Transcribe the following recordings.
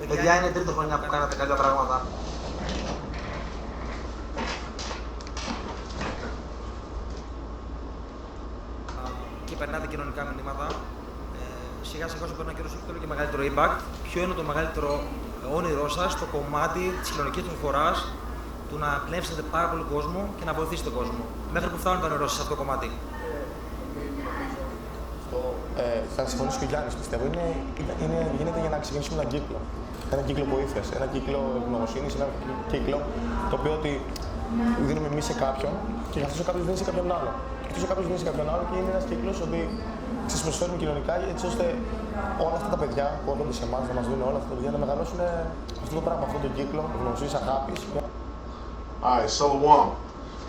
Παιδιά, είναι τρίτη χρονιά που κάνατε καλά πράγματα. Και περνάτε κοινωνικά μηνύματα. Σιγά σιγά όσο περνάει ο καιρός έχει όλο και μεγαλύτερο impact. Ποιο είναι το μεγαλύτερο όνειρό σας στο κομμάτι της κοινωνικής προσφοράς, του να πνεύσετε πάρα πολύ κόσμο και να βοηθήσετε τον κόσμο? Μέχρι που φτάνουν τα όνειρό σας σε αυτό το κομμάτι? Θα συμφωνήσω και ο Γιάννης, πιστεύω. Γίνεται για να ξεκινήσουμε έναν κύκλο. Ένα κύκλο βοήθειας, ένα κύκλο ευγνωμοσύνης, ένα κύκλο το οποίο ότι δίνουμε εμείς σε κάποιον και αυτός ο κάποιος δίνει σε κάποιον άλλο. Αυτός ο κάποιος δίνει σε κάποιον άλλο και είναι ένας κύκλος ότι τις προσφέρουμε κοινωνικά έτσι ώστε όλα αυτά τα παιδιά που έρχονται σε εμάς να μας δουν όλα αυτά τα παιδιά να μεγαλώσουν αυτό το πράγμα, αυτόν τον κύκλο ευγνωμοσύνης, αγάπης. Alright, Shalom.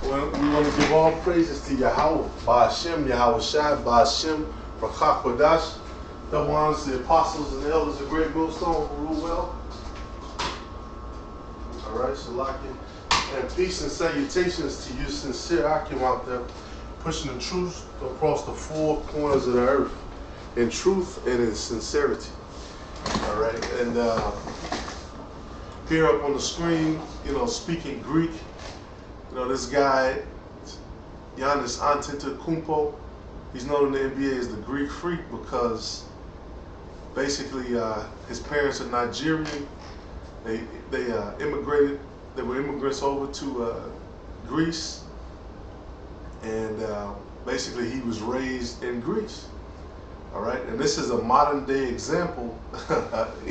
We want to give all praises to Yahweh, Ba'ashem, Yahweh Shai, Ba'ashem, Rakak Wadash. Double honors to the apostles and the elders of Great Millstone who rule well. Alright, Shalakim. And peace and salutations to you sincere Akim out there, pushing the truth across the four corners of the earth, in truth and in sincerity. Alright, and here up on the screen, you know, speaking Greek, you know, this guy, Giannis Antetokounmpo, he's known in the NBA as the Greek Freak because basically his parents are Nigerian. They immigrated. They were immigrants over to Greece, and basically he was raised in Greece. All right, and this is a modern day example,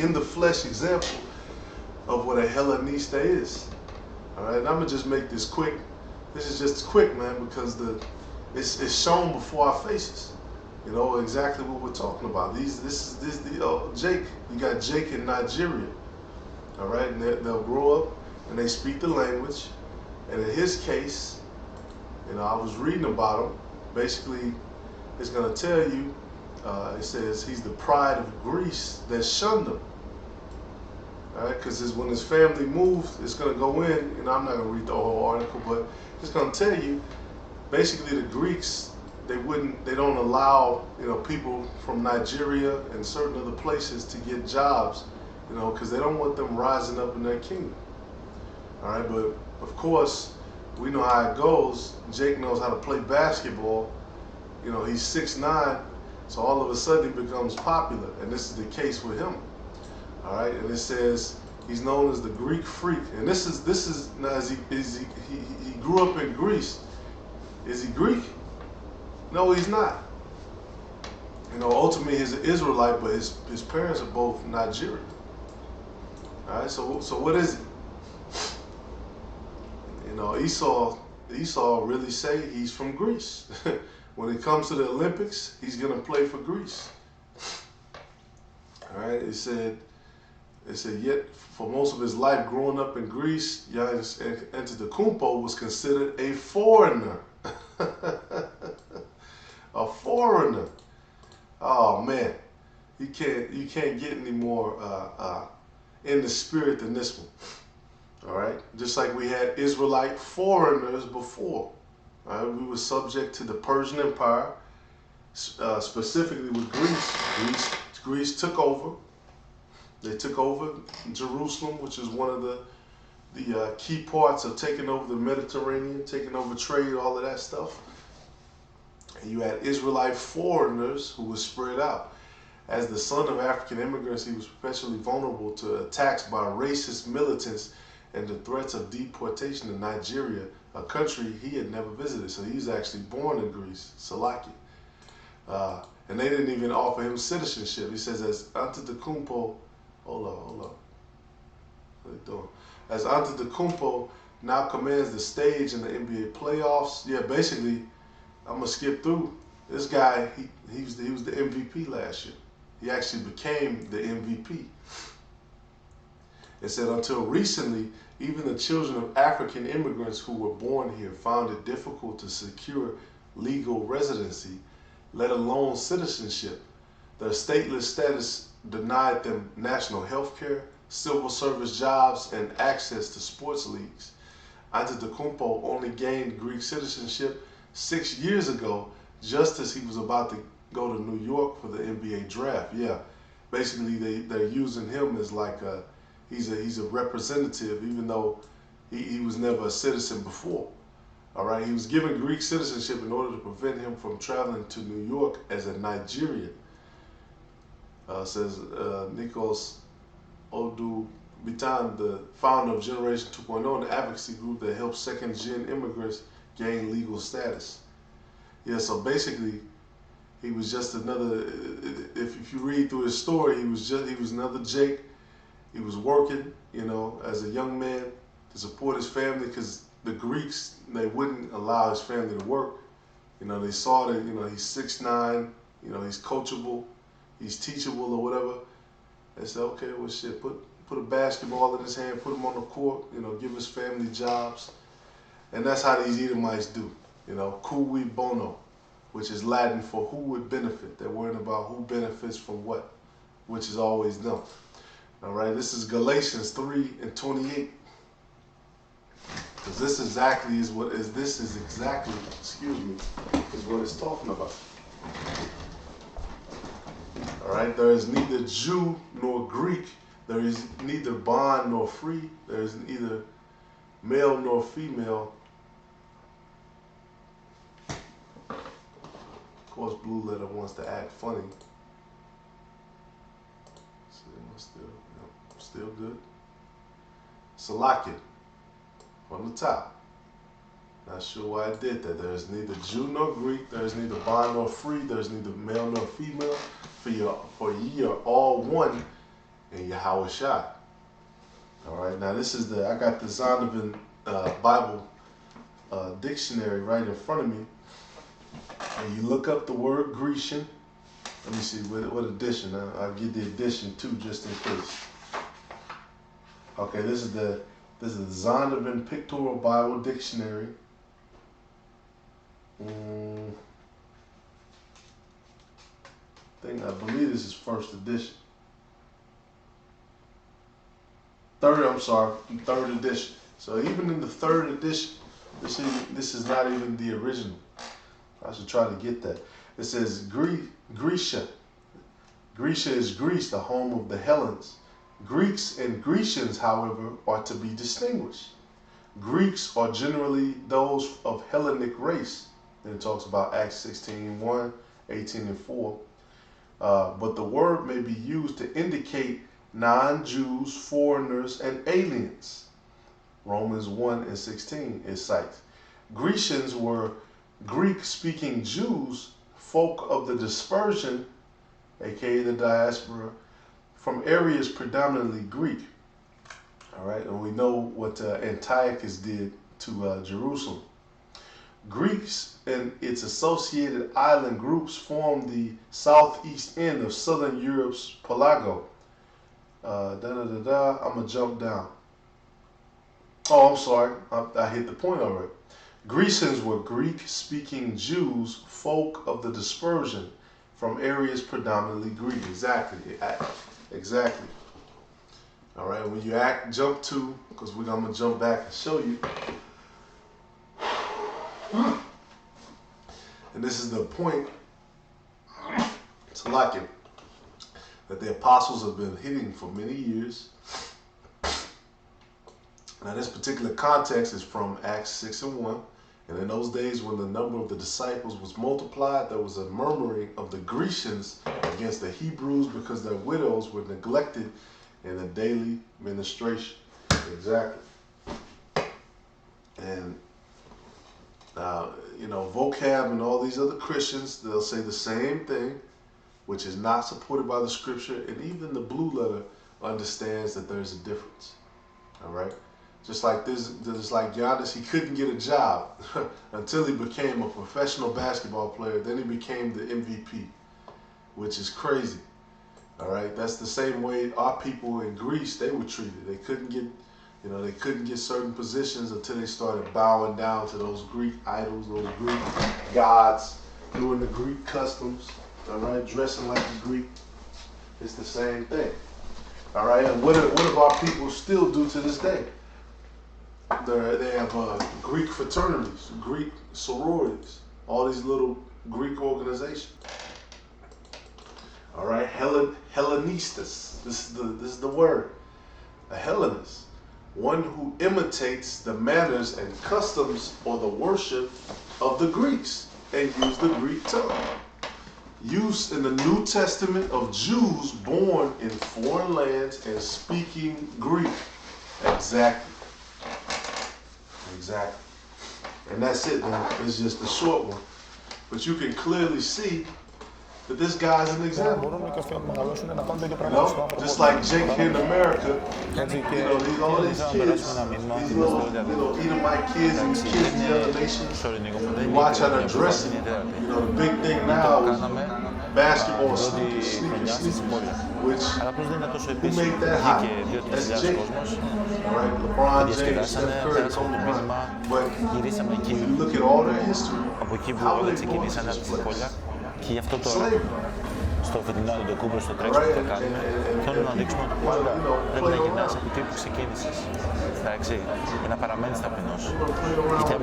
in the flesh example of what a Hellenista is. All right, and I'm gonna just make this quick. This is just quick, man, because it's shown before our faces. You know exactly what we're talking about. Jake. You got Jake in Nigeria. All right, and they'll grow up and they speak the language. And in his case, you know, I was reading about him. Basically, it's gonna tell you. It says he's the pride of Greece that shunned him. All right, because when his family moved, it's gonna go in, and I'm not gonna read the whole article, but it's gonna tell you. Basically, the Greeks, they don't allow, you know, people from Nigeria and certain other places to get jobs, you know, because they don't want them rising up in their kingdom. All right, but of course, we know how it goes. Jake knows how to play basketball. You know, he's 6'9", so all of a sudden he becomes popular, and this is the case with him. All right, and it says he's known as the Greek Freak, and this is now he grew up in Greece. Is he Greek? No, he's not. You know, ultimately he's an Israelite, but his parents are both Nigerian. All right, so what is he? You know, Esau really say he's from Greece. When it comes to the Olympics, he's gonna play for Greece. All right, it said yet for most of his life growing up in Greece, Giannis Antetokounmpo was considered a foreigner. A foreigner. Oh man, you can't get any more in the spirit than this one. All right, just like we had Israelite foreigners before. All right, we were subject to the Persian Empire, specifically with Greece. Greece took over. They took over Jerusalem, which is one of the key parts of taking over the Mediterranean, taking over trade, all of that stuff. And you had Israelite foreigners who were spread out. As the son of African immigrants, he was especially vulnerable to attacks by racist militants and the threats of deportation to Nigeria, a country he had never visited. So he was actually born in Greece, Salaki. And they didn't even offer him citizenship. He says, as Antetokounmpo, hold on. What are they doing? As Antetokounmpo now commands the stage in the NBA playoffs. Yeah, basically, I'm gonna skip through. This guy, he was the MVP last year. He actually became the MVP. It said until recently, even the children of African immigrants who were born here found it difficult to secure legal residency, let alone citizenship. Their stateless status denied them national health care, civil service jobs, and access to sports leagues. Antetokounmpo only gained Greek citizenship 6 years ago, just as he was about to go to New York for the NBA draft. Yeah, basically they're using him as like he's a representative, even though he was never a citizen before. All right, he was given Greek citizenship in order to prevent him from traveling to New York as a Nigerian. Says Nikos Odubitan, the founder of Generation 2.0, an advocacy group that helps second-gen immigrants gain legal status. Yeah, so basically, he was just another. If you read through his story, he was another Jake. He was working, as a young man to support his family, because the Greeks, they wouldn't allow his family to work. They saw that he's 6'9", he's coachable, he's teachable or whatever. They said, okay, well shit, put a basketball in his hand, put him on the court, give his family jobs. And that's how these Edomites do, cui bono, which is Latin for who would benefit. They're worrying about who benefits from what, which is always them. All right, this is Galatians 3:28. Because this is exactly what it's talking about. All right, there is neither Jew nor Greek. There is neither bond nor free. There is neither male nor female. Of course, Blue Letter wants to act funny. Still good. Salakia on the top. Not sure why I did that. There is neither Jew nor Greek. There is neither bond nor free. There is neither male nor female. For ye are all one in Yahweh Shai. All right. Now this is I got the Zondervan Bible dictionary right in front of me. And you look up the word Grecian. Let me see what edition. I'll give the edition too, just in case. Okay, this is the Zondervan Pictorial Bible Dictionary. I believe this is first edition. Third edition. So even in the third edition, this is not even the original. I should try to get that. It says Grecia. Grecia is Greece, the home of the Hellenes. Greeks and Grecians, however, are to be distinguished. Greeks are generally those of Hellenic race. And it talks about Acts 16:1, 18:4. But the word may be used to indicate non-Jews, foreigners, and aliens. Romans 1:16 it cites. Grecians were Greek-speaking Jews, folk of the dispersion, aka the diaspora, from areas predominantly Greek. All right, and we know what Antiochus did to Jerusalem. Greeks and its associated island groups form the southeast end of southern Europe's Pelago. I'm gonna jump down. Oh, I'm sorry, I hit the point already. Grecians were Greek-speaking Jews, folk of the dispersion, from areas predominantly Greek. Exactly. All right, when you jump to, because I'm gonna jump back and show you. And this is the point, to like it, that the apostles have been hitting for many years. Now this particular context is from Acts 6:1. And in those days when the number of the disciples was multiplied, there was a murmuring of the Grecians against the Hebrews because their widows were neglected in the daily ministration. Exactly. And vocab and all these other Christians, they'll say the same thing, which is not supported by the scripture. And even the Blue Letter understands that there's a difference. All right. Just like Giannis, he couldn't get a job until he became a professional basketball player. Then he became the MVP, which is crazy. All right, that's the same way our people in Greece, they were treated. They couldn't get certain positions until they started bowing down to those Greek idols, those Greek gods, doing the Greek customs. All right, dressing like the Greek. It's the same thing. All right, and what do our people still do to this day? They have Greek fraternities, Greek sororities, all these little Greek organizations. All right, Hellenistas. This is the word. A Hellenist, one who imitates the manners and customs or the worship of the Greeks and use the Greek tongue. Used in the New Testament of Jews born in foreign lands and speaking Greek. Exactly. And that's it, man. It's just a short one. But you can clearly see that this guy's an example. Just like Jake here in America, all these kids, these little Edomite kids and kids in the other nations, you watch how they're dressing. The big thing now is basketball sneakers, which, who made that hot? That's Jake. All right, LeBron James, Steph Curry, Kobe Bryant. But when you look at all their history, how were they born in this place? Και γι' αυτό τώρα, στο φετινό Αντετοκούνμπο, στο τρέξιμο που θα κάνουμε, θέλω να δείξουμε ότι πάντα πρέπει να γυρνάς από εκεί που ξεκίνησες. Εντάξει, και να παραμένεις ταπεινός. Γιατί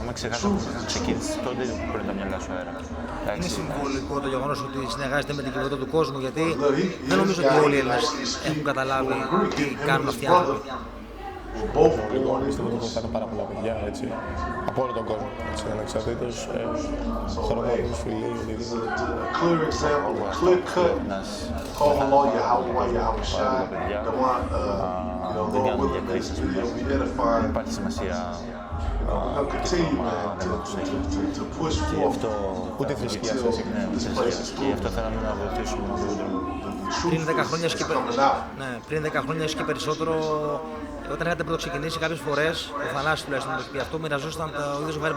άμα ξεχάσεις που ξεκίνησες, τότε μπορεί να μυαλά σου αέρα. Είναι συμβολικό το γεγονός ότι συνεργάζεται με την κοινότητα του κόσμου, γιατί δεν νομίζω ότι όλοι οι Έλληνες έχουν καταλάβει τι κάνουν αυτοί οι άνθρωποι. Πιστεύω ότι βοηθάνε πάρα πολλά παιδιά, έτσι, από όλο τον κόσμο, έτσι, ανεξαρτήτως χρωμάτων, φιλί, οτιδήποτε. Clear example, clear cut, call Allah Yahweh, Yahushai, the one, Lord willing, this video be edifying. Υπάρχει σημασία We'll continue, man, to push forth. Ούτε θρησκεία σας. και γι' αυτό θέλαμε να βοηθήσουμε με αυτόν τον τρόπο. Πριν 10 χρόνια και περισσότερο, όταν είχατε πρώτο ξεκινήσει, κάποιες φορές, ο Θανάσης τουλάχιστον, γι' αυτό μοιραζόταν το ίδιο ζευγάρι.